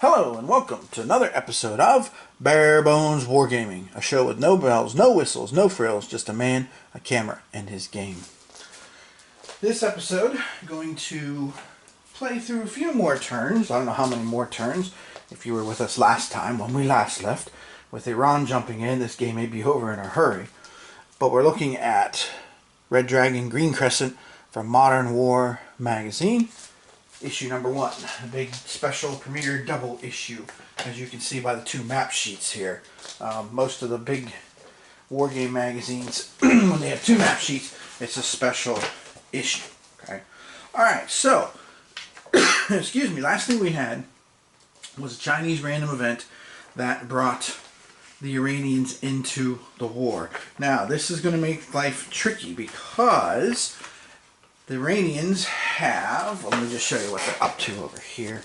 Hello and welcome to another episode of Bare Bones Wargaming, a show with no bells, no whistles, no frills, just a man, a camera, and his game. This episode, I'm going to play through a few more turns. I don't know how many more turns. If you were with us last time, when we last left, with Iran jumping in, this game may be over in a hurry. But we're looking at Red Dragon, Green Crescent from Modern War magazine. Issue number 1, a big special premiere double issue, as you can see by the two map sheets here. Most of the big wargame magazines, when they have two map sheets, it's a special issue. Okay. Alright, so, excuse me, last thing we had was a Chinese random event that brought the Iranians into the war. Now, this is going to make life tricky because the Iranians have, let me just show you what they're up to over here.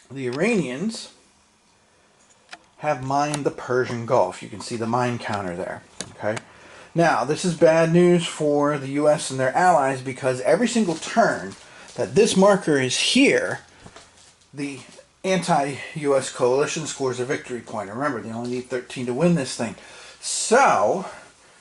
The Iranians have mined the Persian Gulf. You can see the mine counter there. Okay. Now, this is bad news for the U.S. and their allies because every single turn that this marker is here, the anti-U.S. coalition scores a victory point. Remember, they only need 13 to win this thing. So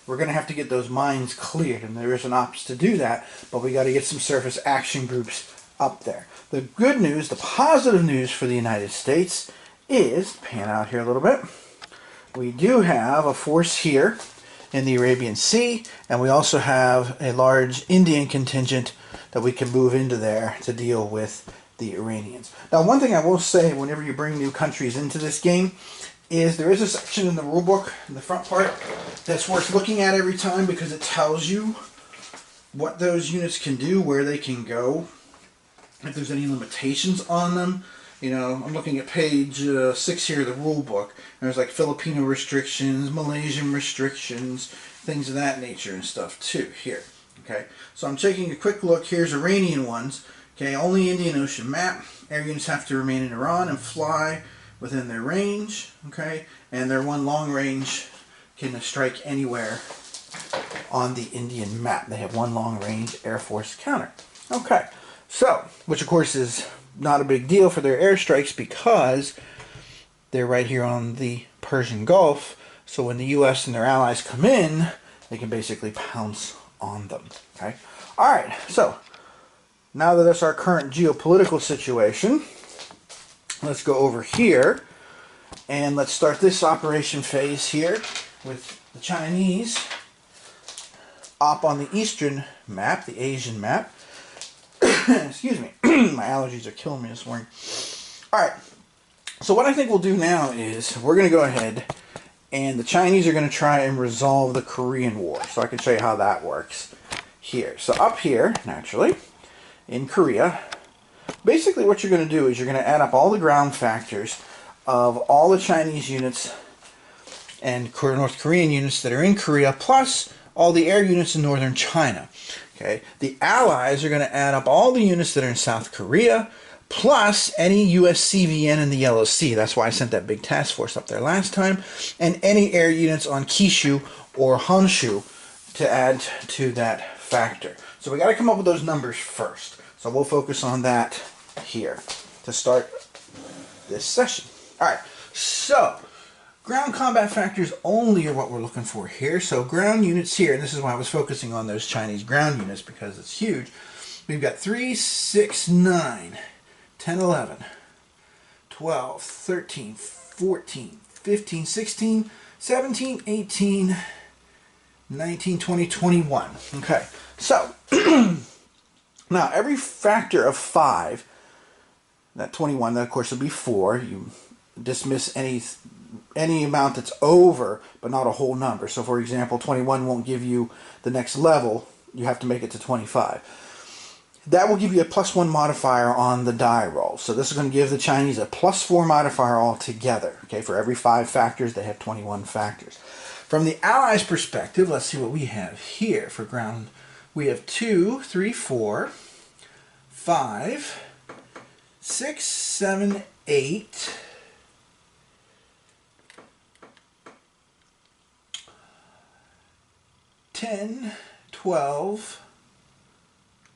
we're going to have to get those mines cleared, and there is an ops to do that, but we got to get some surface action groups up there. The good news, the positive news for the United States is, pan out here a little bit, we do have a force here in the Arabian Sea, and we also have a large Indian contingent that we can move into there to deal with the Iranians. Now, one thing I will say whenever you bring new countries into this game is there is a section in the rulebook, in the front part, that's worth looking at every time because it tells you what those units can do, where they can go, if there's any limitations on them. You know, I'm looking at page 6 here of the rulebook, and there's like Filipino restrictions, Malaysian restrictions, things of that nature and stuff too here. Okay, so I'm taking a quick look. Here's Iranian ones. Okay, only Indian Ocean map. Air units have to remain in Iran and fly within their range, okay, and their one long range can strike anywhere on the Indian map. They have one long range Air Force counter. Okay, so, which of course is not a big deal for their airstrikes because they're right here on the Persian Gulf, so when the U.S. and their allies come in, they can basically pounce on them, okay? Alright, so, now that that's our current geopolitical situation, let's go over here and let's start this operation phase here with the Chinese op on the eastern map, the Asian map. Excuse me, my allergies are killing me this morning. Alright, so what I think we'll do now is we're going to go ahead and the Chinese are going to try and resolve the Korean War. So I can show you how that works here. So up here, naturally, in Korea, basically what you're going to do is you're going to add up all the ground factors of all the Chinese units and North Korean units that are in Korea, plus all the air units in northern China. Okay, the Allies are going to add up all the units that are in South Korea, plus any US CVN in the Yellow Sea. That's why I sent that big task force up there last time, and any air units on Kishu or Honshu to add to that factor. So we got to come up with those numbers first. So we'll focus on that here to start this session. Alright, so ground combat factors only are what we're looking for here. So ground units here, and this is why I was focusing on those Chinese ground units because it's huge. We've got 3, 6, 9, 10, 11, 12, 13, 14, 15, 16, 17, 18, 19, 20, 21. Okay, so now every factor of 5, that 21, that of course will be 4. You dismiss any amount that's over, but not a whole number. So for example, 21 won't give you the next level. You have to make it to 25. That will give you a +1 modifier on the die roll. So this is going to give the Chinese a +4 modifier altogether. Okay, for every 5 factors, they have 21 factors. From the Allies' perspective, let's see what we have here for ground. We have 2, 3, 4, 5, 6, 7, 8, 10, 12,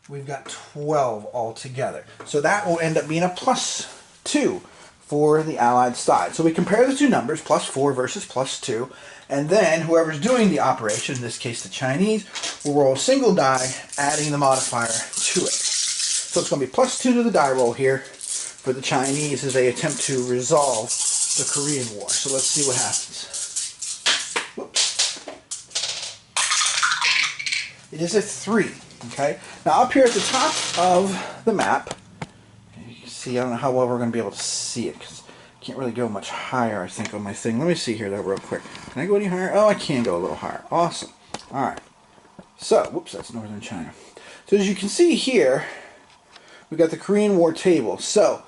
we've got 12 altogether. So that will end up being a +2 for the Allied side. So we compare the two numbers, +4 versus +2, and then whoever's doing the operation, in this case the Chinese, will roll a single die, adding the modifier to it. So it's going to be +2 to the die roll here for the Chinese as they attempt to resolve the Korean War. So let's see what happens. Whoops. It is a 3. Okay. Now up here at the top of the map, you can see, I don't know how well we're going to be able to see it because I can't really go much higher, I think, on my thing. Let me see here though real quick. Can I go any higher? Oh, I can go a little higher. Awesome. Alright. So, whoops, that's northern China. So as you can see here, we've got the Korean War table. So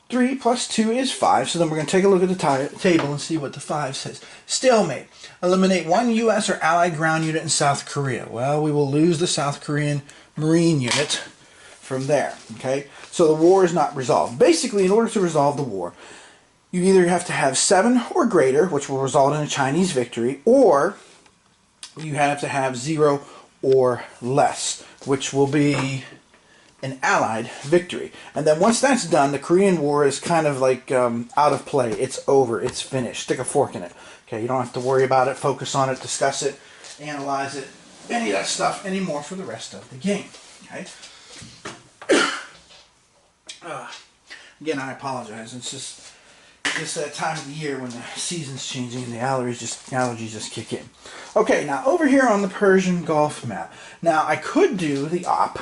3 plus 2 is 5. So then we're going to take a look at the table and see what the 5 says. Stalemate. Eliminate one U.S. or Allied ground unit in South Korea. Well, we will lose the South Korean Marine unit from there. Okay, so the war is not resolved. Basically, in order to resolve the war, you either have to have 7 or greater, which will result in a Chinese victory, or you have to have 0 or less, which will be an Allied victory. And then once that's done, the Korean War is kind of like out of play. It's over. It's finished. Stick a fork in it. Okay, you don't have to worry about it, focus on it, discuss it, analyze it, any of that stuff anymore for the rest of the game. Okay. Again, I apologize. It's just that time of the year when the season's changing and the allergies just kick in. Okay, now over here on the Persian Gulf map. Now I could do the op,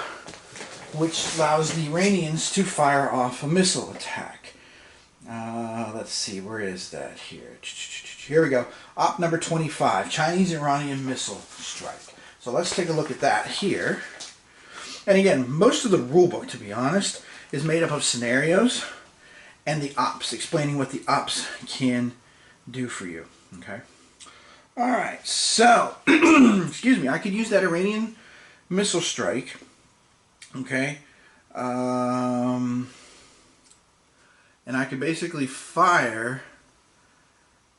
which allows the Iranians to fire off a missile attack. Let's see, where is that here? Here we go. Op number 25, Chinese-Iranian missile strike. So let's take a look at that here. And again, most of the rulebook, to be honest, is made up of scenarios and the ops, explaining what the ops can do for you. Okay. All right. So, excuse me, I could use that Iranian missile strike. Okay. And I could basically fire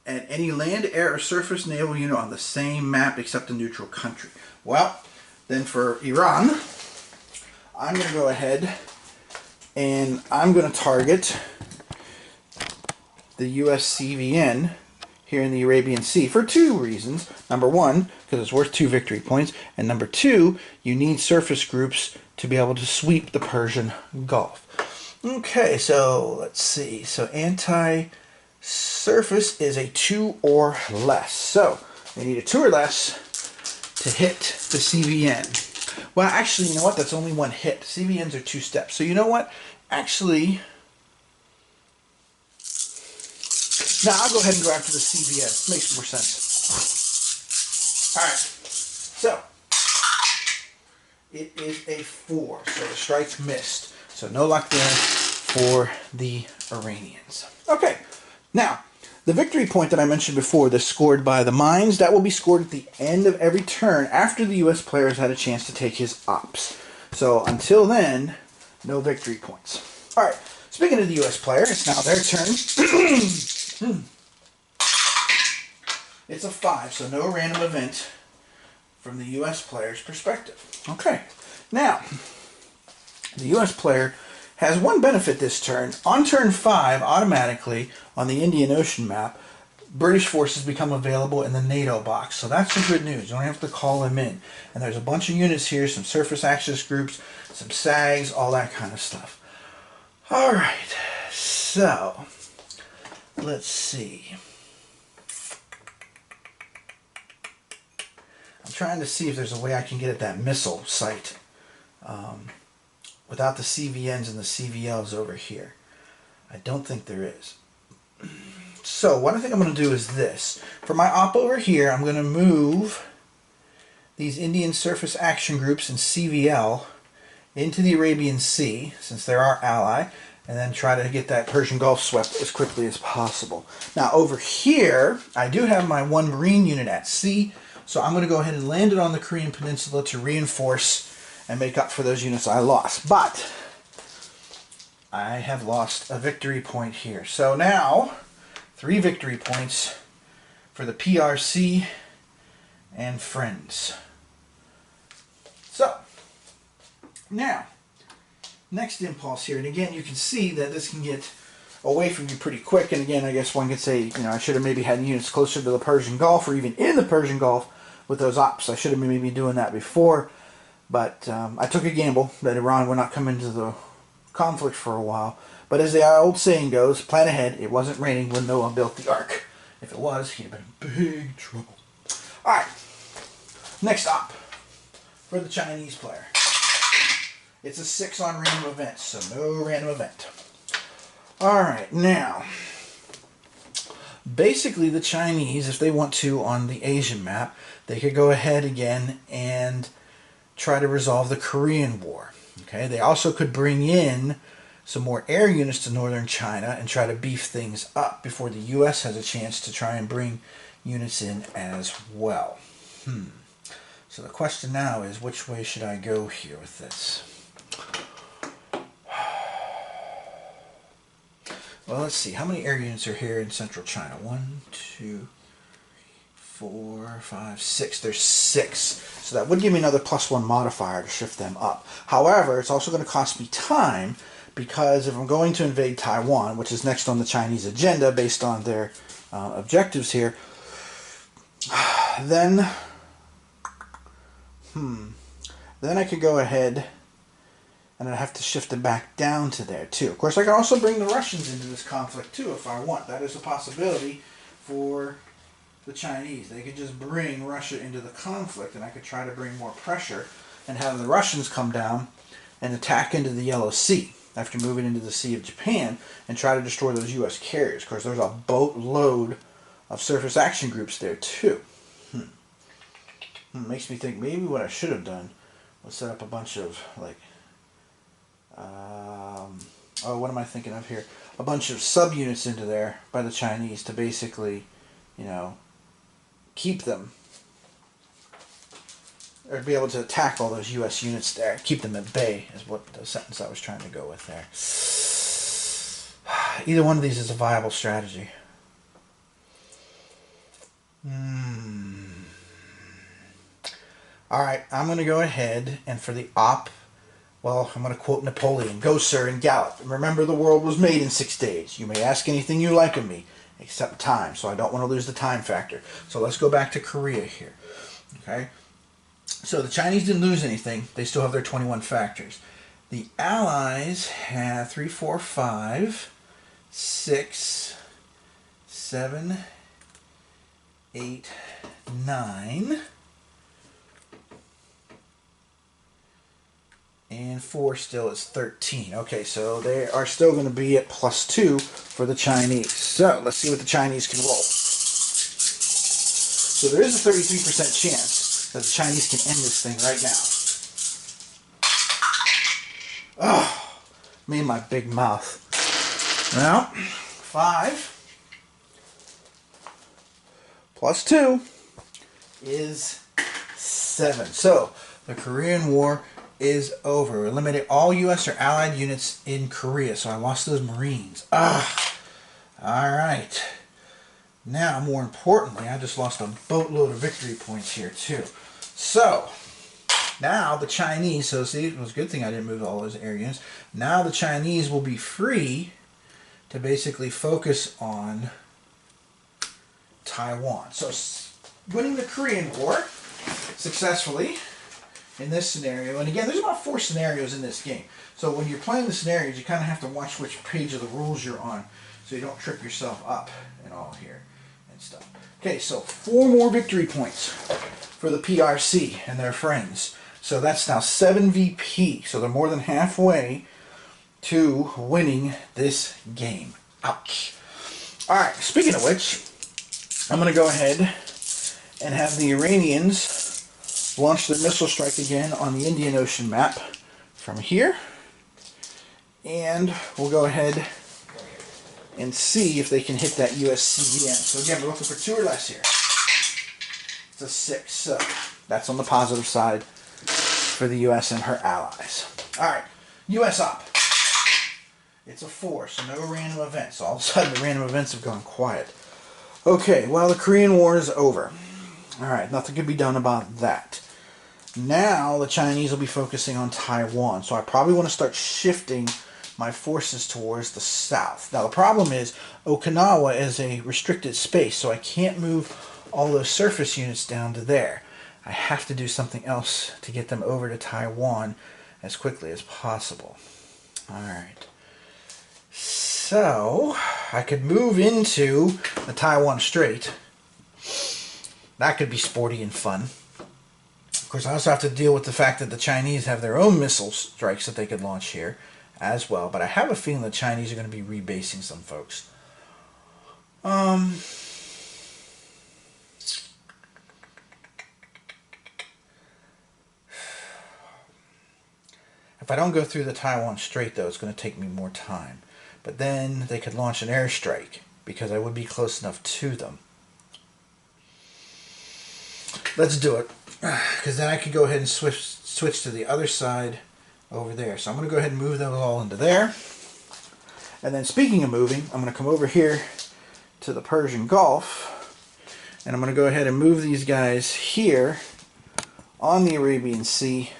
at any land, air, or surface naval unit on the same map except a neutral country. Well, then for Iran, I'm going to go ahead and I'm going to target the US CVN here in the Arabian Sea for 2 reasons. Number 1, because it's worth 2 victory points, and number 2, you need surface groups to be able to sweep the Persian Gulf. Okay, so let's see. So anti-surface is a 2 or less. So they need a 2 or less to hit the CVN. Well, actually, you know what? That's only 1 hit. CVNs are 2 steps. So you know what? Actually, now I'll go ahead and go after the CVN. Makes more sense. All right. So it is a 4. So the strike's missed. So no luck there for the Iranians. Okay. Now, the victory point that I mentioned before, that's scored by the mines, that will be scored at the end of every turn after the U.S. player has had a chance to take his ops. So until then, no victory points. All right. Speaking of the U.S. player, it's now their turn. It's a 5, so no random event from the U.S. player's perspective. Okay. Now, the U.S. player has one benefit this turn. On turn 5, automatically, on the Indian Ocean map, British forces become available in the NATO box. So that's some good news. You don't have to call them in. And there's a bunch of units here, some surface access groups, some SAGs, all that kind of stuff. All right. So, let's see. I'm trying to see if there's a way I can get at that missile site without the CVNs and the CVLs over here. I don't think there is. So what I think I'm going to do is this. For my op over here, I'm going to move these Indian surface action groups and CVL into the Arabian Sea, since they're our ally, and then try to get that Persian Gulf swept as quickly as possible. Now over here, I do have my 1 Marine unit at sea, so I'm going to go ahead and land it on the Korean Peninsula to reinforce and make up for those units I lost. But I have lost a victory point here. So now, 3 victory points for the PRC and friends. So, Now, next impulse here, and again, you can see that this can get away from you pretty quick. And again, I guess one could say, you know, I should have maybe had units closer to the Persian Gulf or even in the Persian Gulf with those ops. I should have maybe been doing that before, but I took a gamble that Iran would not come into the conflict for a while. But as the old saying goes, plan ahead. It wasn't raining when Noah built the ark. If it was, he'd have been in big trouble. Alright, next op for the Chinese player. It's a 6 on random events, so no random event. Alright, now, basically the Chinese, if they want to on the Asian map, they could go ahead again and try to resolve the Korean War. Okay, they also could bring in some more air units to northern China and try to beef things up before the U.S. has a chance to try and bring units in as well. So the question now is, which way should I go here with this? Well, let's see. How many air units are here in central China? 1, 2, 4, 5, 6. There's 6. So that would give me another +1 modifier to shift them up. However, it's also going to cost me time, because if I'm going to invade Taiwan, which is next on the Chinese agenda based on their objectives here, then I could go ahead and I'd have to shift it back down to there too. Of course, I can also bring the Russians into this conflict too if I want. That is a possibility for the Chinese. They could just bring Russia into the conflict, and I could try to bring more pressure and have the Russians come down and attack into the Yellow Sea after moving into the Sea of Japan and try to destroy those U.S. carriers. Of course, there's a boatload of surface action groups there too. Makes me think maybe what I should have done was set up a bunch of, like, what am I thinking of here? A bunch of subunits into there by the Chinese to basically, you know, keep them, or be able to attack all those U.S. units there, keep them at bay, is what the sentence I was trying to go with there. Either one of these is a viable strategy. Alright, I'm going to go ahead, and for the op, well, I'm going to quote Napoleon, "Go, sir, and gallop. Remember, the world was made in 6 days. You may ask anything you like of me, except time." So I don't want to lose the time factor. So let's go back to Korea here. Okay? So the Chinese didn't lose anything. They still have their 21 factors. The Allies have 3, 4, 5, 6, 7, 8, 9... and 4 still is 13. Okay, so they are still going to be at +2 for the Chinese. So let's see what the Chinese can roll. So there is a 33% chance that the Chinese can end this thing right now. Oh, me and my big mouth. Now, 5 +2 is 7. So the Korean War is over. We eliminated all U.S. or Allied units in Korea, so I lost those Marines. Alright. Now, more importantly, I just lost a boatload of victory points here, too. So, now the Chinese, so see, it was a good thing I didn't move all those air units. Now the Chinese will be free to basically focus on Taiwan. So, winning the Korean War successfully in this scenario, and again, there's about 4 scenarios in this game. So when you're playing the scenarios, you kind of have to watch which page of the rules you're on so you don't trip yourself up and all here and stuff. Okay, so 4 more victory points for the PRC and their friends. So that's now 7 VP. So they're more than halfway to winning this game. Ouch. Alright, speaking of which, I'm going to go ahead and have the Iranians launch their missile strike again on the Indian Ocean map from here. And we'll go ahead and see if they can hit that USCVN. So again, we're looking for 2 or less here. It's a 6. So that's on the positive side for the US and her allies. Alright, US op. It's a 4, so no random events. All of a sudden the random events have gone quiet. Okay, well, the Korean War is over. Alright, nothing can be done about that. Now the Chinese will be focusing on Taiwan. So I probably want to start shifting my forces towards the south. Now the problem is Okinawa is a restricted space, so I can't move all those surface units down to there. I have to do something else to get them over to Taiwan as quickly as possible. Alright. So I could move into the Taiwan Strait. That could be sporty and fun. Of course, I also have to deal with the fact that the Chinese have their own missile strikes that they could launch here as well. But I have a feeling the Chinese are going to be rebasing some folks. If I don't go through the Taiwan Strait, though, it's going to take me more time. But then they could launch an airstrike because I would be close enough to them. Let's do it, because then I can go ahead and switch to the other side over there. So I'm going to go ahead and move those all into there. And then speaking of moving, I'm going to come over here to the Persian Gulf, and I'm going to go ahead and move these guys here on the Arabian Sea.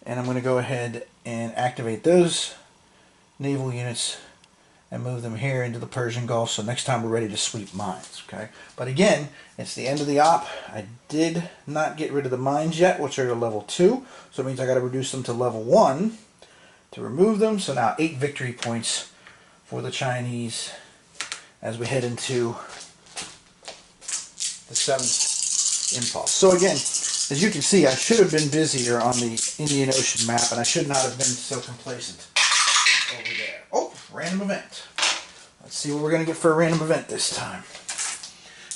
And I'm going to go ahead and activate those naval units and move them here into the Persian Gulf, so next time we're ready to sweep mines. Okay, but again, it's the end of the op. I did not get rid of the mines yet, which are to level 2, so it means I got to reduce them to level 1 to remove them. So now 8 victory points for the Chinese as we head into the 7th impulse. So again, as you can see, I should have been busier on the Indian Ocean map, and I should not have been so complacent over there. Oh, random event. Let's see what we're going to get for a random event this time.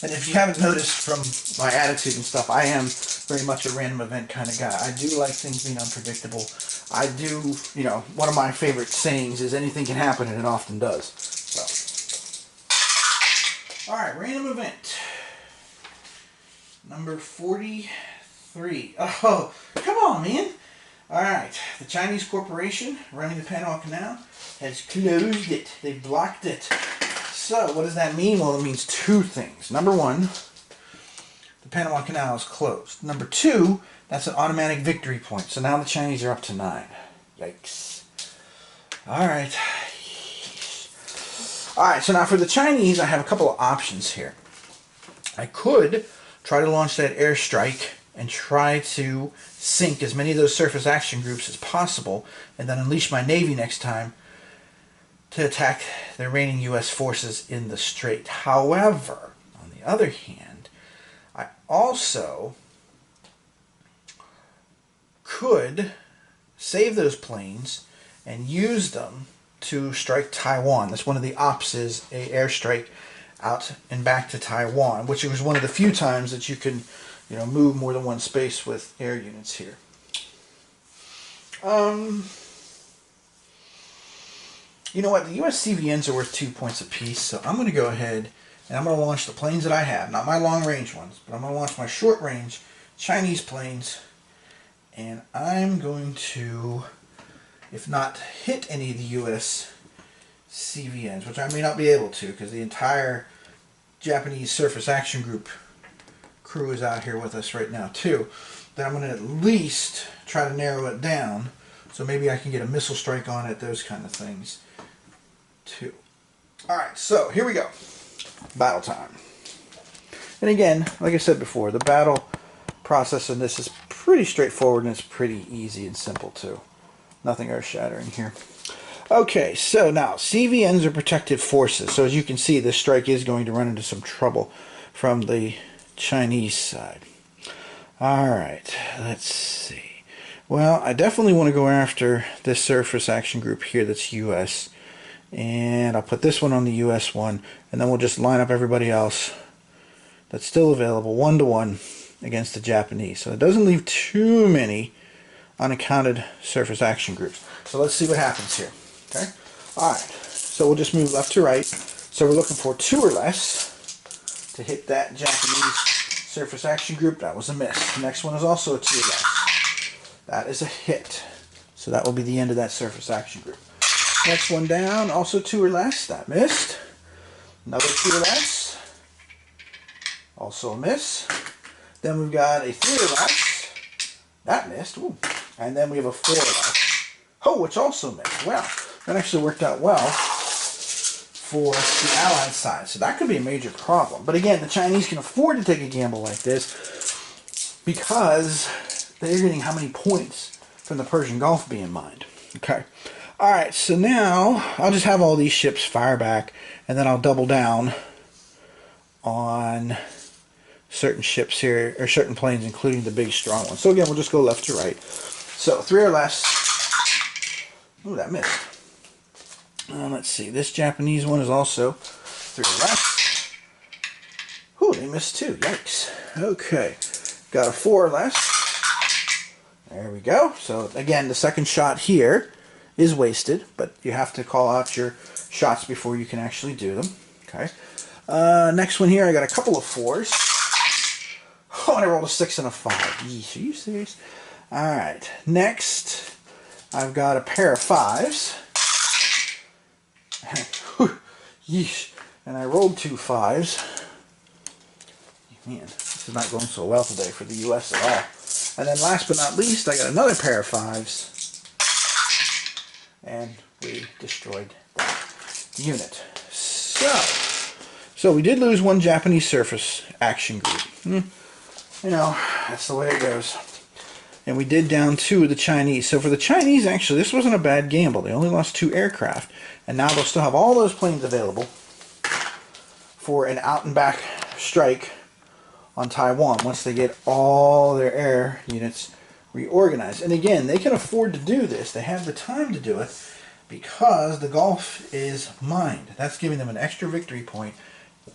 And if you haven't noticed from my attitude and stuff, I am very much a random event kind of guy. I do like things being unpredictable. I do, you know, one of my favorite sayings is anything can happen, and it often does. So, alright, random event. Number 43. Oh, come on, man. Alright, the Chinese corporation running the Panama Canal has closed it. They've blocked it. So, what does that mean? Well, it means 2 things. Number 1, the Panama Canal is closed. Number 2, that's an automatic victory point. So now the Chinese are up to 9. Yikes. Alright. Alright, so now for the Chinese, I have a couple of options here. I could try to launch that airstrike and try to sink as many of those surface action groups as possible, and then unleash my Navy next time to attack the remaining U.S. forces in the strait. However, on the other hand, I also could save those planes and use them to strike Taiwan. That's one of the ops, is a airstrike out and back to Taiwan, which was one of the few times that you can, you know, move more than one space with air units here. You know what? The US CVNs are worth 2 points apiece, so I'm going to go ahead and I'm going to launch the planes that I have. Not my long-range ones, but I'm going to launch my short-range Chinese planes, and I'm going to, if not hit any of the US CVNs, which I may not be able to because the entire Japanese Surface Action Group crew is out here with us right now too, then I'm going to at least try to narrow it down so maybe I can get a missile strike on it, those kind of things too. Alright, so here we go. Battle time. And again, like I said before, the battle process in this is pretty straightforward and it's pretty easy and simple too. Nothing earth-shattering here. Okay, so now CVNs are protective forces. So as you can see, this strike is going to run into some trouble from the Chinese side. Alright, let's see. Well, I definitely want to go after this surface action group here that's US. And I'll put this one on the US one, and then we'll just line up everybody else that's still available 1-to-1 against the Japanese. So it doesn't leave too many unaccounted surface action groups. So let's see what happens here. Okay. Alright, so we'll just move left to right. So we're looking for 2 or less to hit that Japanese surface action group. That was a miss. The next one is also a 2 or less. That is a hit. So that will be the end of that surface action group. Next one down, also 2 or less. That missed. Another 2 or less. Also a miss. Then we've got a 3 or less. That missed. Ooh. And then we have a 4 left. Oh, which also missed. Well, that actually worked out well for the Allied side. So that could be a major problem. But again, the Chinese can afford to take a gamble like this because they're getting how many points from the Persian Gulf being mined. Okay. Alright, so now I'll just have all these ships fire back, and then I'll double down on certain ships here, or certain planes, including the big strong ones. So again, we'll just go left to right. So 3 or less. Ooh, that missed. Let's see, this Japanese one is also 3 or less. Ooh, they missed too. Yikes. Okay, got a 4 or less. There we go. So again, the second shot here is wasted, but you have to call out your shots before you can actually do them. Okay. Next one here, I got a couple of 4s. Oh, and I rolled a 6 and a 5. Yeesh, are you serious? Alright, next, I've got a pair of 5s. Yeesh, and I rolled 2 5s. Man, this is not going so well today for the U.S. at all. And then last but not least, I got another pair of 5s. And we destroyed that unit. So we did lose 1 Japanese surface action group. You know, that's the way it goes. And we did down 2 of the Chinese. So for the Chinese, actually, this wasn't a bad gamble. They only lost 2 aircraft. And now they'll still have all those planes available for an out and back strike on Taiwan once they get all their air units reorganized. And again, they can afford to do this. They have the time to do it because the Gulf is mined. That's giving them an extra victory point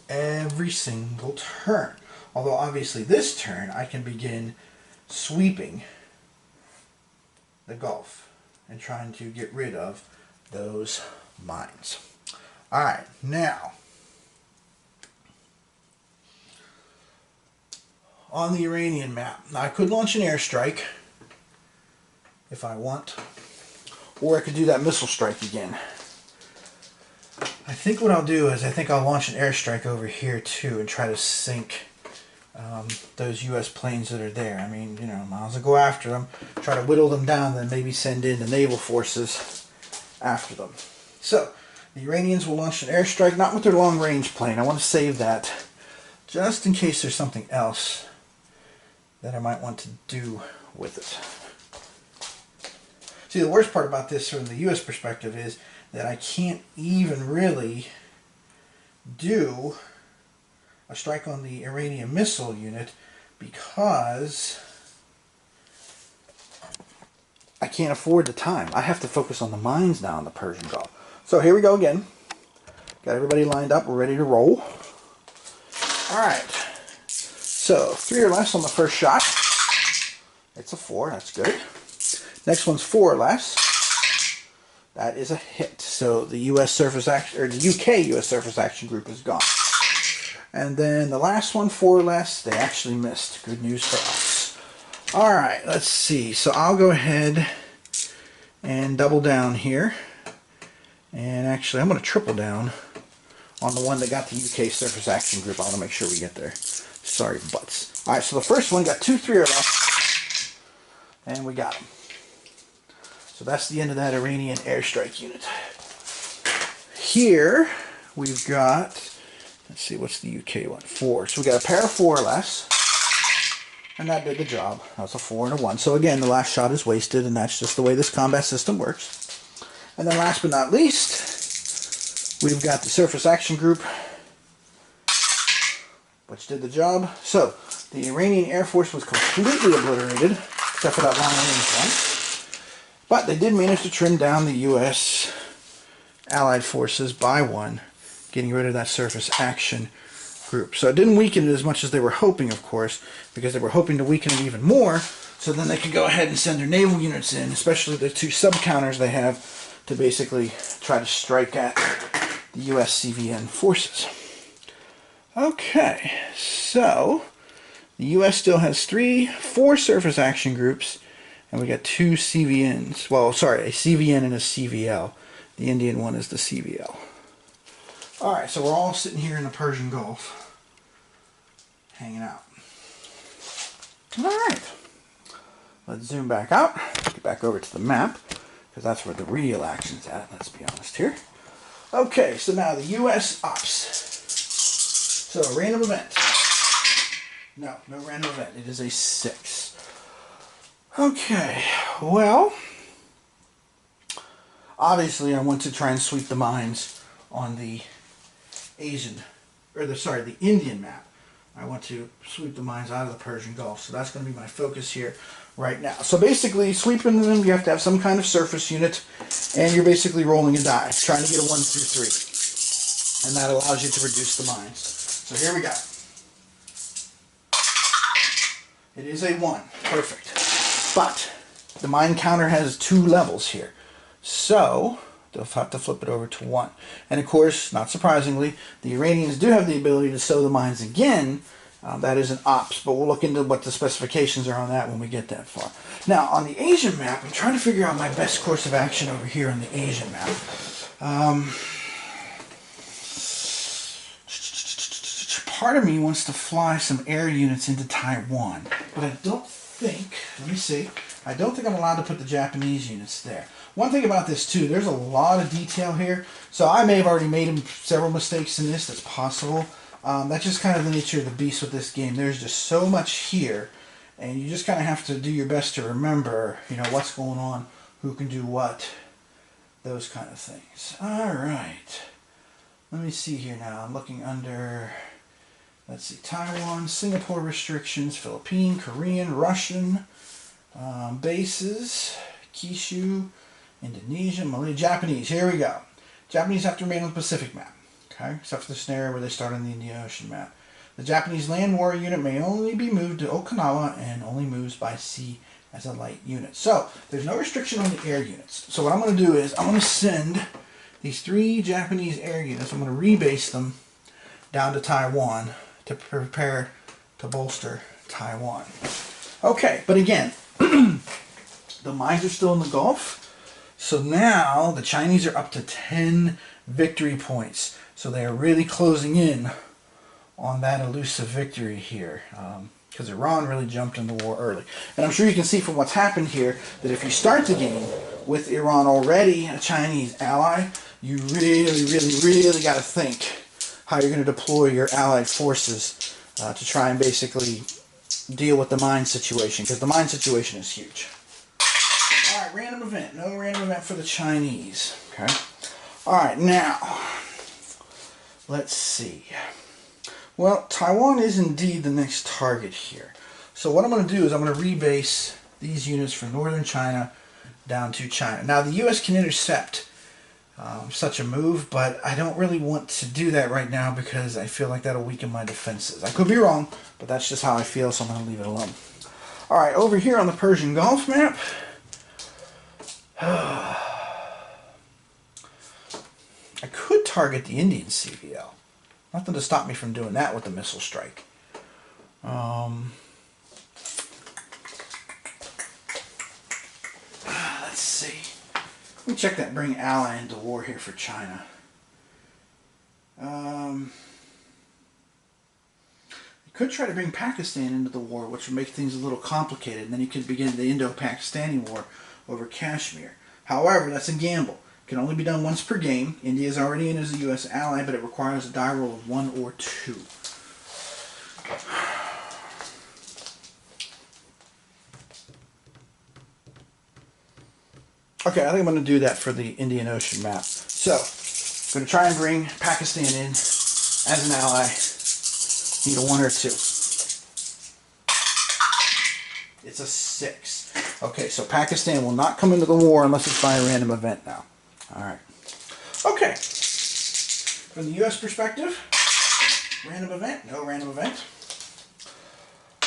every single turn. Although obviously this turn I can begin sweeping the Gulf and trying to get rid of those mines. Alright, now on the Iranian map. Now I could launch an airstrike if I want, or I could do that missile strike again. I think what I'll do is I think I'll launch an airstrike over here too and try to sink those U.S. planes that are there. I mean, you know, might as well go after them, try to whittle them down, then maybe send in the naval forces after them. So, the Iranians will launch an airstrike, not with their long-range plane. I want to save that just in case there's something else that I might want to do with it. See, the worst part about this from the U.S. perspective is that I can't even really do a strike on the Iranian missile unit because I can't afford the time. I have to focus on the mines now in the Persian Gulf. So here we go again. Got everybody lined up. We're ready to roll. Alright. So 3 or less on the first shot. It's a 4. That's good. Next one's 4 or less. That is a hit. So the U.S. surface action, or the UK U.S. surface action group is gone. And then the last one, 4 or less, they actually missed. Good news for us. Alright, let's see. So I'll go ahead and double down here. And actually, I'm going to triple down on the one that got the UK surface action group. I want to make sure we get there. Sorry, butts. Alright, so the first one got 2, 3 or less. And we got them. So that's the end of that Iranian airstrike unit. Here, we've got, let's see, what's the UK one? 4. So we got a pair of 4 or less. And that did the job. That's a 4 and a 1. So again, the last shot is wasted, and that's just the way this combat system works. And then last but not least, we've got the surface action group, which did the job. So the Iranian Air Force was completely obliterated, except for that long-range one. But they did manage to trim down the U.S. Allied forces by 1, getting rid of that surface action group. So it didn't weaken it as much as they were hoping, of course, because they were hoping to weaken it even more, so then they could go ahead and send their naval units in, especially the 2 sub-counters they have, to basically try to strike at the U.S. CVN forces. Okay, so the U.S. still has 4 surface action groups, and we got 2 CVNs. Well, sorry, a CVN and a CVL. The Indian one is the CVL. Alright, so we're all sitting here in the Persian Gulf, hanging out. Alright, Let's zoom back out, get back over to the map, because that's where the real action's at, let's be honest here. Okay, so now the U.S. Ops. So, random event. No random event. It is a 6. Okay, well, obviously I want to try and sweep the mines on the the Indian map. I want to sweep the mines out of the Persian Gulf, so that's going to be my focus here right now. So basically, sweeping them, you have to have some kind of surface unit, and you're basically rolling a die, trying to get a 1 through 3. And that allows you to reduce the mines. So here we go. It is a 1. Perfect. But the mine counter has 2 levels here. So they'll have to flip it over to 1. And of course, not surprisingly, the Iranians do have the ability to sow the mines again. That is an ops, but we'll look into what the specifications are on that when we get that far. Now, on the Asian map, I'm trying to figure out my best course of action over here on the Asian map. Part of me wants to fly some air units into Taiwan, but I don't think, let me see, I don't think I'm allowed to put the Japanese units there. One thing about this too, there's a lot of detail here, so I may have already made several mistakes in this, that's possible. That's just kind of the nature of the beast with this game. There's just so much here, and you just kind of have to do your best to remember, you know, what's going on, who can do what, those kind of things. Alright, let me see here now, I'm looking under... Let's see, Taiwan, Singapore restrictions, Philippine, Korean, Russian bases, Kyushu, Indonesia, Malaysia, Japanese. Here we go. Japanese have to remain on the Pacific map, okay, except for the scenario where they start on the Indian Ocean map. The Japanese land warrior unit may only be moved to Okinawa and only moves by sea as a light unit. So, there's no restriction on the air units. So what I'm going to do is, I'm going to send these 3 Japanese air units, I'm going to rebase them down to Taiwan to prepare to bolster Taiwan. Okay, but again, the mines are still in the Gulf. So now the Chinese are up to 10 victory points. So they are really closing in on that elusive victory here. Because Iran really jumped in the war early. And I'm sure you can see from what's happened here that if you start the game with Iran already a Chinese ally, you really got to think how you're going to deploy your allied forces to try and basically deal with the mine situation, because the mine situation is huge. Alright, random event. No random event for the Chinese. Okay. Alright, now, let's see. Well, Taiwan is indeed the next target here. So what I'm going to do is I'm going to rebase these units from northern China down to China. Now, the U.S. can intercept such a move, but I don't really want to do that right now because I feel like that'll weaken my defenses. I could be wrong, but that's just how I feel, so I'm going to leave it alone. Alright, over here on the Persian Gulf map, I could target the Indian CVL. Nothing to stop me from doing that with the missile strike. Let's see. Let me check that bring ally into war here for China. You could try to bring Pakistan into the war, which would make things a little complicated, and then you could begin the Indo-Pakistani war over Kashmir. However, that's a gamble. It can only be done once per game. India is already in as a U.S. ally, but it requires a die roll of 1 or 2. Okay, I think I'm going to do that for the Indian Ocean map. So, I'm going to try and bring Pakistan in as an ally. Need a 1 or 2. It's a 6. Okay, so Pakistan will not come into the war unless it's by a random event now. Alright. Okay. From the U.S. perspective, random event, no random event.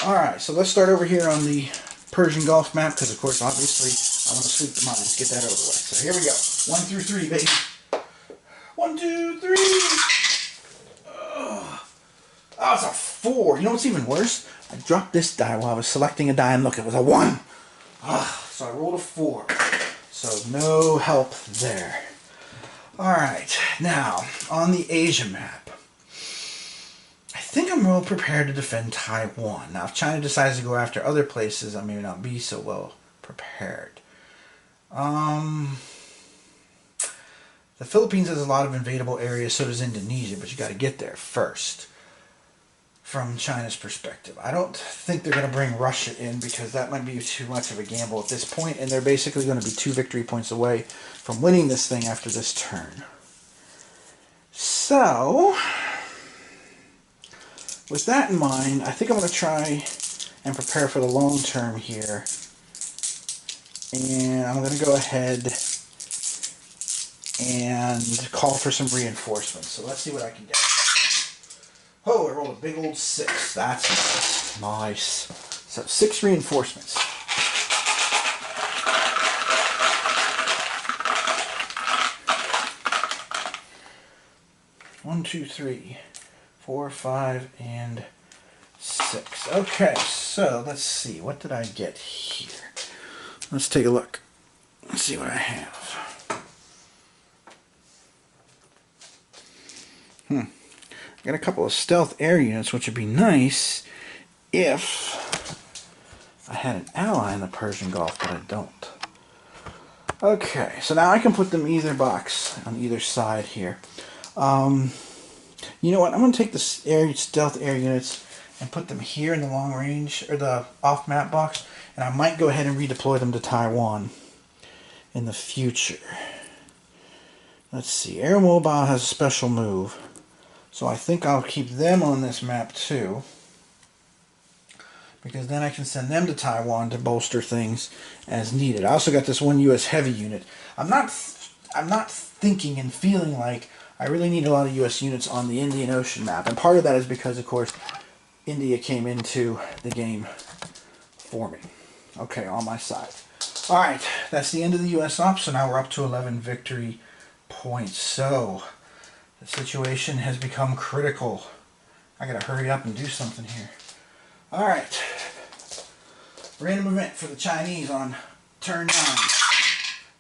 Alright, so let's start over here on the Persian Gulf map, because of course, obviously, I want to sweep the mines, get that over with. So here we go. 1 through 3, baby. 1, 2, 3. Oh, it's a 4. You know what's even worse? I dropped this die while I was selecting a die, and look, it was a 1. So I rolled a 4. So no help there. Alright, now, on the Asia map, I think I'm well prepared to defend Taiwan. Now, if China decides to go after other places, I may not be so well prepared. The Philippines has a lot of invadable areas, so does Indonesia, but you got to get there first. From China's perspective, I don't think they're going to bring Russia in because that might be too much of a gamble at this point, and they're basically going to be 2 victory points away from winning this thing after this turn. So, with that in mind, I think I'm going to try and prepare for the long term here. And I'm going to go ahead and call for some reinforcements. So let's see what I can get. Oh, I rolled a big old 6. That's nice. Nice. So 6 reinforcements. One, 2, 3, 4, 5, and 6. Okay, so let's see. What did I get here? Let's take a look. Let's see what I have. I got a couple of stealth air units, which would be nice if I had an ally in the Persian Gulf, but I don't. Okay, so now I can put them either box on either side here. You know what? I'm going to take the stealth air units and put them here in the long range, or the off-map box, and I might go ahead and redeploy them to Taiwan in the future. Let's see. Air Mobile has a special move, so I think I'll keep them on this map too, because then I can send them to Taiwan to bolster things as needed. I also got this one U.S. heavy unit. I'm not thinking and feeling like I really need a lot of U.S. units on the Indian Ocean map, and part of that is because, of course, India came into the game for me. Okay, on my side. Alright, that's the end of the U.S. op, so now we're up to 11 victory points. So, the situation has become critical. I gotta hurry up and do something here. Alright. Random event for the Chinese on turn 9.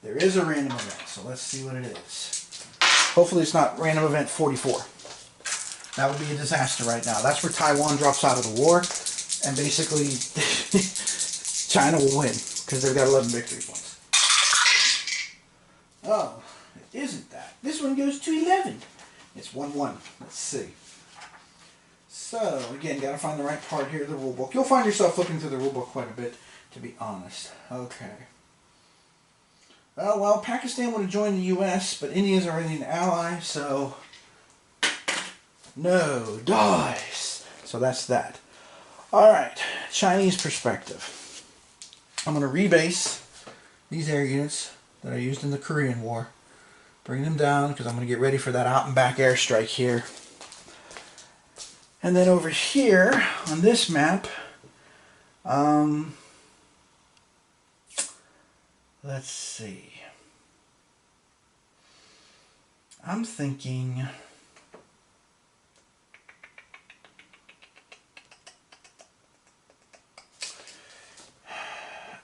There is a random event, so let's see what it is. Hopefully it's not random event 44. That would be a disaster right now. That's where Taiwan drops out of the war, and basically China will win, because they've got 11 victory points. Oh, it isn't that. This one goes to 11. It's 1-1. Let's see. So, again, got to find the right part here of the rulebook. You'll find yourself looking through the rulebook quite a bit, to be honest. Okay. Well, Pakistan would have joined the U.S., but India's already an ally, so no dice. So that's that. Alright, Chinese perspective. I'm going to rebase these air units that I used in the Korean War. Bring them down, because I'm going to get ready for that out and back airstrike here. And then over here, on this map, let's see. I'm thinking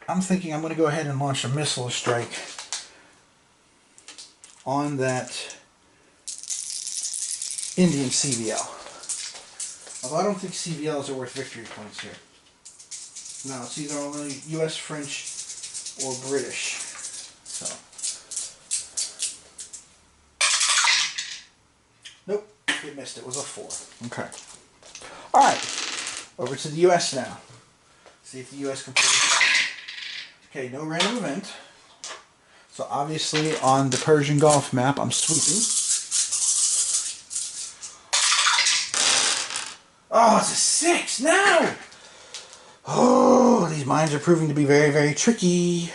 I'm going to go ahead and launch a missile strike on that Indian CVL. Although I don't think CVLs are worth victory points here. No, it's either only US, French, or British. So. Nope, it missed. It was a 4. Okay. Alright, over to the US now. See if the US can pull this off. Okay, no random event. So obviously on the Persian Gulf map, I'm swooping. Oh, it's a 6! No! Oh, these mines are proving to be very, very tricky.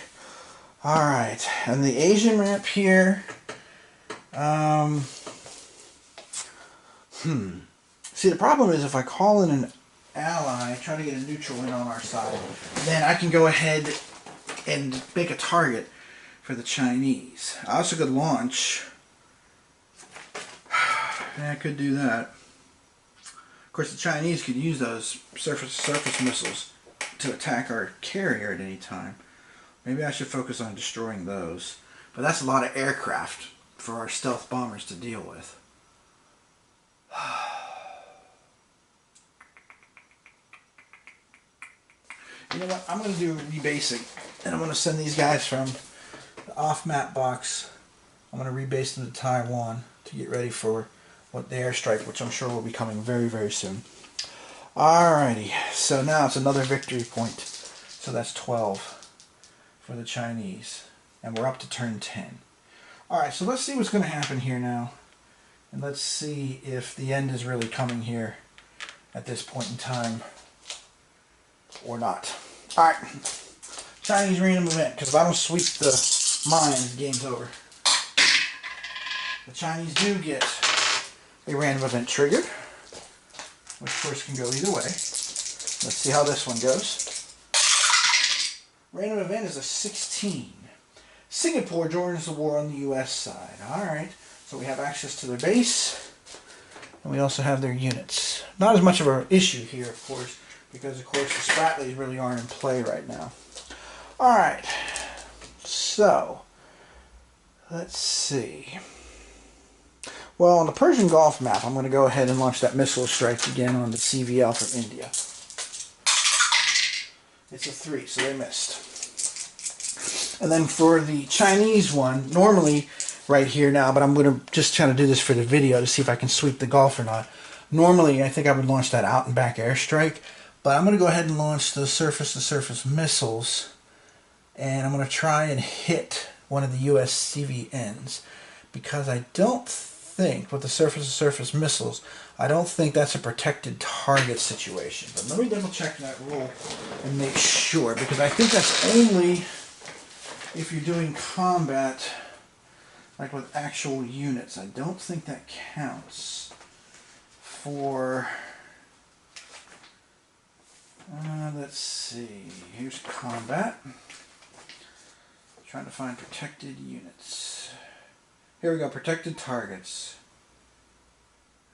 Alright, and the Asian map here. See, the problem is if I call in an ally, try to get a neutral in on our side, then I can go ahead and make a target for the Chinese. I also could launch. Yeah, I could do that. Of course, the Chinese could use those surface missiles to attack our carrier at any time. Maybe I should focus on destroying those. But that's a lot of aircraft for our stealth bombers to deal with. You know what? I'm going to do rebasing. And I'm going to send these guys from the off-map box. I'm going to rebase them to Taiwan to get ready for what the airstrike, which I'm sure will be coming very, very soon. Alrighty. So now it's another victory point. So that's 12 for the Chinese. And we're up to turn 10. Alright, so let's see what's going to happen here now. And let's see if the end is really coming here at this point in time or not. Alright, Chinese random event, because if I don't sweep the mines, game's over. The Chinese do get a random event triggered, which of course can go either way. Let's see how this one goes. Random event is a 16. Singapore joins the war on the US side. Alright, so we have access to their base, and we also have their units. Not as much of an issue here, of course, because of course the Spratlys really aren't in play right now. Alright, so let's see. Well, on the Persian Gulf map, I'm going to go ahead and launch that missile strike again on the CVL from India. It's a 3, so they missed. And then for the Chinese one, normally right here now, but I'm going to just try to do this for the video to see if I can sweep the Gulf or not. Normally, I think I would launch that out and back airstrike, but I'm going to go ahead and launch the surface-to-surface missiles, and I'm going to try and hit one of the US CVNs, because I don't think, with the surface-to-surface missiles, I don't think that's a protected target situation. But let me double check that rule and make sure, because I think that's only if you're doing combat like with actual units. I don't think that counts for, let's see, here's combat. Trying to find protected units. Here we go, protected targets.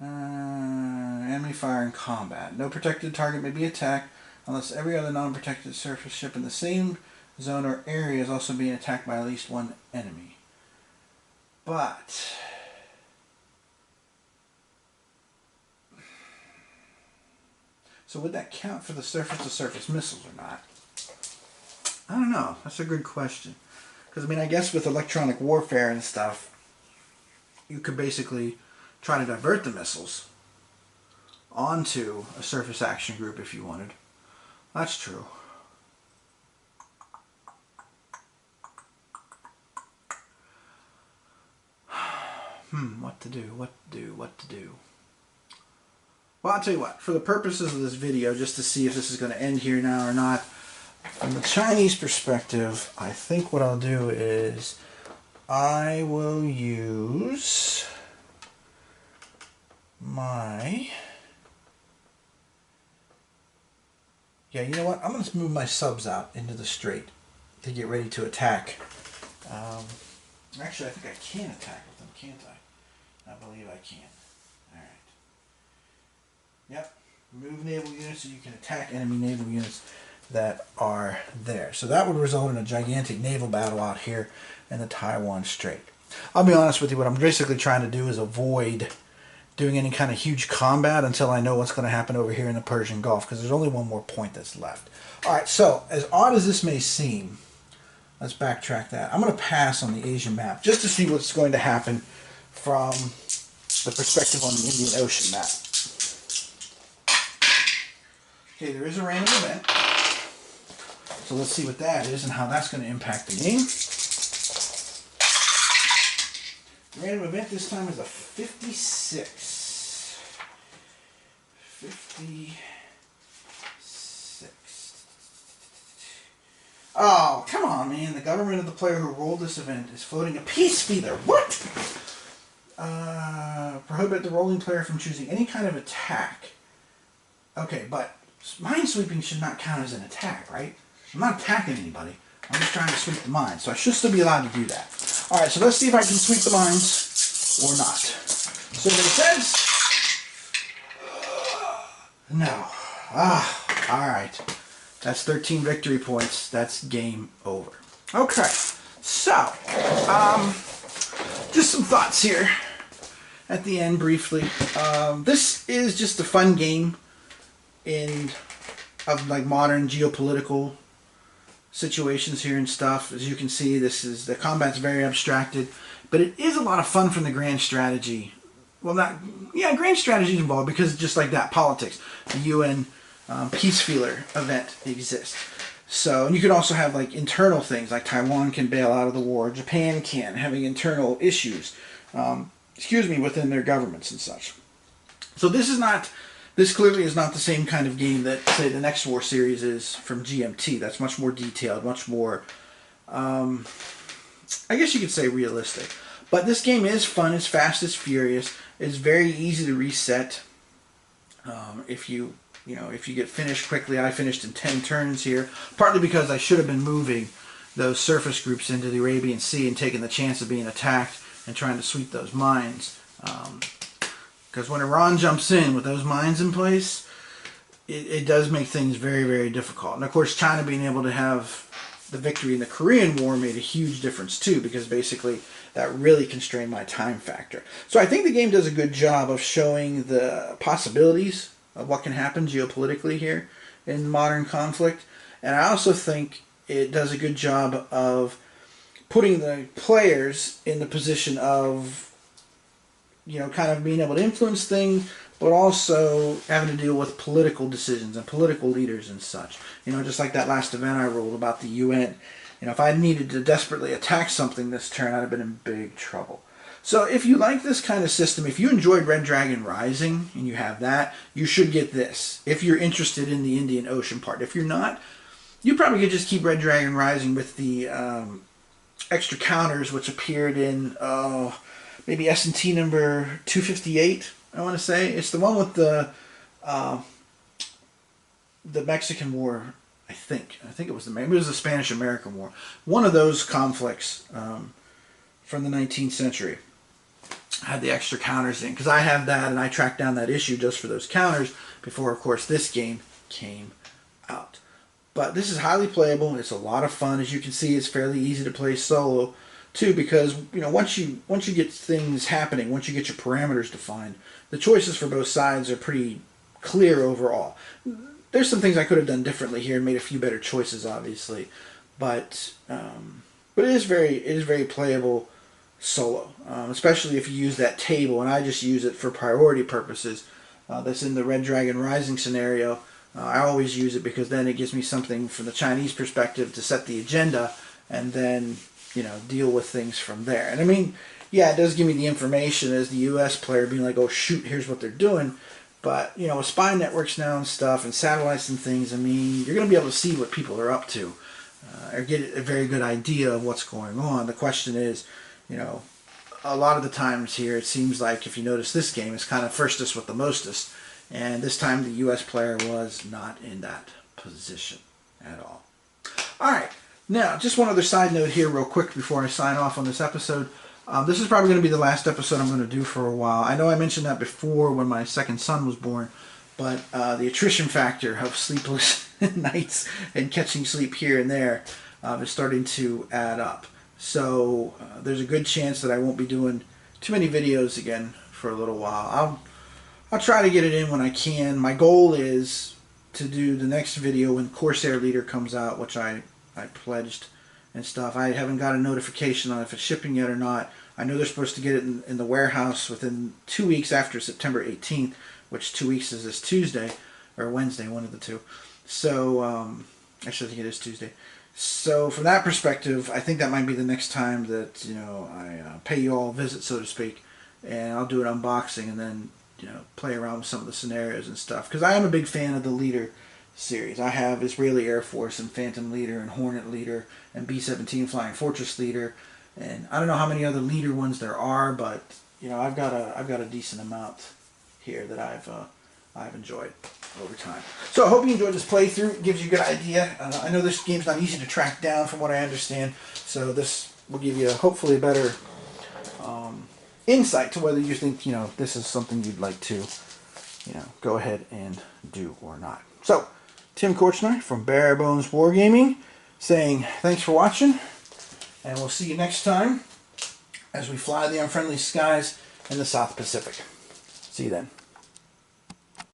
Enemy fire in combat. No protected target may be attacked unless every other non-protected surface ship in the same zone or area is also being attacked by at least one enemy. But so would that count for the surface-to-surface missiles or not? I don't know. That's a good question. Because, I mean, I guess with electronic warfare and stuff, you could basically try to divert the missiles onto a surface action group if you wanted. That's true. What to do? Well, I'll tell you what, for the purposes of this video, just to see if this is going to end here now or not, from the Chinese perspective, I think what I'll do is I will use my... Yeah, you know what? I'm going to move my subs out into the strait to get ready to attack. Actually, I think I can attack with them, can't I? I believe I can. Alright. Yep. Move naval units so you can attack enemy naval units that are there. So that would result in a gigantic naval battle out here in the Taiwan Strait. I'll be honest with you, what I'm basically trying to do is avoid doing any kind of huge combat until I know what's going to happen over here in the Persian Gulf, because there's only one more point that's left. Alright, so as odd as this may seem, let's backtrack that. I'm going to pass on the Asian map just to see what's going to happen from the perspective on the Indian Ocean map. Okay, there is a random event. So let's see what that is and how that's going to impact the game. The random event this time is a 56. 56. Oh, come on, man. The government of the player who rolled this event is floating a peace feather. What? Prohibit the rolling player from choosing any kind of attack. Okay, but minesweeping should not count as an attack, right? I'm not attacking anybody. I'm just trying to sweep the mines, so I should still be allowed to do that. Alright, so let's see if I can sweep the mines or not. So what it says... No. Alright. That's 13 victory points. That's game over. Okay, so, just some thoughts here at the end briefly. This is just a fun game in of like modern geopolitical situations here and stuff. As you can see, the combat's very abstracted, but it is a lot of fun from the grand strategy. Well, grand strategy is involved because just like that, politics, the UN Peace Feeler event exists. So, and you can also have like internal things, like Taiwan can bail out of the war, Japan can, having internal issues, within their governments and such. So this clearly is not the same kind of game that, say, the Next War series is from GMT. That's much more detailed, much more, I guess you could say realistic. But this game is fun, it's fast, it's furious, it's very easy to reset. If you get finished quickly. I finished in 10 turns here, partly because I should have been moving those surface groups into the Arabian Sea and taking the chance of being attacked and trying to sweep those mines. Because when Iran jumps in with those mines in place, it does make things very, very difficult. And of course, China being able to have the victory in the Korean War made a huge difference too, because basically that really constrained my time factor. So I think the game does a good job of showing the possibilities of what can happen geopolitically here in modern conflict. And I also think it does a good job of putting the players in the position of, kind of being able to influence things, but also having to deal with political decisions and political leaders and such. Just like that last event I rolled about the UN. If I needed to desperately attack something this turn, I'd have been in big trouble. So if you like this kind of system, if you enjoyed Red Dragon Rising and you have that, you should get this. If you're interested in the Indian Ocean part. If you're not, you probably could just keep Red Dragon Rising with the extra counters which appeared in maybe S&T number 258, I want to say. It's the one with the Mexican War, I think. Maybe it was the Spanish-American War. One of those conflicts from the 19th century had the extra counters in, because I have that and I tracked down that issue just for those counters before, of course, this game came out. But this is highly playable. It's a lot of fun. As you can see, it's fairly easy to play solo too, because once you get things happening, once you get your parameters defined, the choices for both sides are pretty clear overall. There's some things I could have done differently here and made a few better choices, obviously, but it is very playable solo, especially if you use that table, and I just use it for priority purposes. That's in the Red Dragon Rising scenario. I always use it because then it gives me something from the Chinese perspective to set the agenda, and then deal with things from there. And I mean, yeah, it does give me the information as the U.S. player, being like, oh shoot, here's what they're doing. But with spy networks now and stuff, and satellites and things, I mean, you're going to be able to see what people are up to, or get a very good idea of what's going on. The question is, a lot of the times here, it seems like, if you notice this game, it's kind of firstest with the mostest. And this time the U.S. player was not in that position at all. Alright, now, just one other side note here real quick before I sign off on this episode. This is probably going to be the last episode I'm going to do for a while. I know I mentioned that before when my second son was born, but the attrition factor of sleepless nights and catching sleep here and there is starting to add up. So there's a good chance that I won't be doing too many videos again for a little while. I'll try to get it in when I can. My goal is to do the next video when Corsair Leader comes out, which I pledged and stuff. I haven't got a notification on if it's shipping yet or not. I know they're supposed to get it in the warehouse within 2 weeks after September 18th, which 2 weeks is this Tuesday, or Wednesday, one of the two. So, actually I think it is Tuesday. So from that perspective, I think that might be the next time that, I pay you all a visit, so to speak, and I'll do an unboxing and then, play around with some of the scenarios and stuff. Because I am a big fan of the Leader series. I have Israeli Air Force and Phantom Leader and Hornet Leader and B-17 Flying Fortress Leader, and I don't know how many other Leader ones there are, but I've got a decent amount here that I've enjoyed over time. So I hope you enjoyed this playthrough. It gives you a good idea. I know this game's not easy to track down from what I understand, so this will give you hopefully a better insight to whether you think this is something you'd like to go ahead and do or not. So Tim Korchner from Bare Bones Wargaming saying thanks for watching, and we'll see you next time as we fly the unfriendly skies in the South Pacific. See you then.